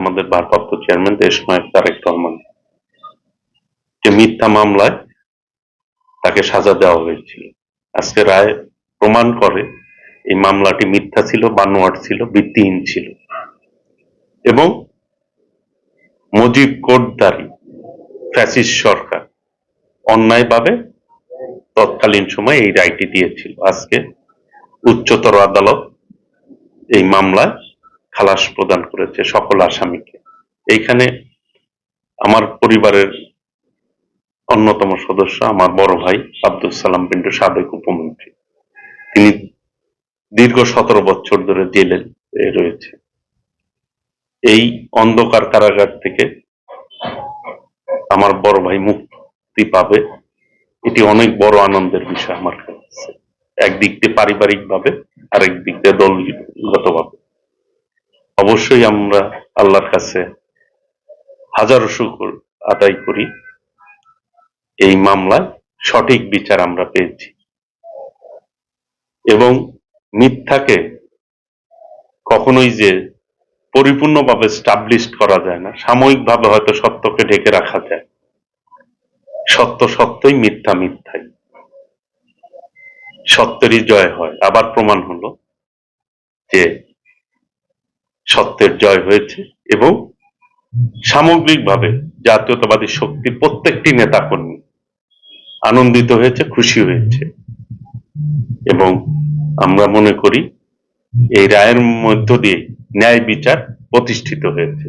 আমাদের ভারপ্রাপ্ত চেয়ারম্যান দেশনায়ক তারেক রহমান যে মিথ্যা মামলায় তাকে সাজা দেওয়া হয়েছিল, আজকে রায় প্রমাণ করে এই মামলাটি মিথ্যা ছিল, বানোয়াট ছিল, ভিত্তিহীন ছিল এবং মুজিব কোটধারী ফ্যাসিস্ট সরকার অন্যায়ভাবে তৎকালীন সময় এই রায়টি দিয়েছিল। আজকে উচ্চতর আদালত এই মামলায় খালাস প্রদান করেছে সকল আসামিকে। এইখানে আমার পরিবারের অন্যতম সদস্য আমার বড় ভাই আব্দুল সালাম পিন্টু, সাবেক উপমন্ত্রী, তিনি দীর্ঘ 17 বছর ধরে জেলে রয়েছে। এই অন্ধকার কারাগার থেকে আমার বড় ভাই মুক্তি পাবে, এটি অনেক বড় আনন্দের বিষয় আমার কাছে, একদিক দিয়ে পারিবারিক ভাবে, আরেক দিক দিয়ে দলগত ভাবে। অবশ্যই আমরা আল্লাহর কাছে হাজারো শুকর আদায় করি, এই মামলায় সঠিক বিচার আমরা পেয়েছি এবং মিথ্যাকে কখনোই যে পরিপূর্ণভাবে স্টাবলিশ করা যায় না, সাময়িকভাবে হয়তো সত্যকে ঢেকে রাখা যায়, সত্য সত্যই, মিথ্যা মিথ্যাই, সত্যেরই জয় হয়। আবার প্রমাণ হলো যে সত্যের জয় হয়েছে এবং সামগ্রিকভাবে জাতীয়তাবাদী শক্তির প্রত্যেকটি নেতাকর্মী আনন্দিত হয়েছে, খুশি হয়েছে এবং আমরা মনে করি এই রায়ের মধ্য দিয়ে ন্যায় বিচার প্রতিষ্ঠিত হয়েছে।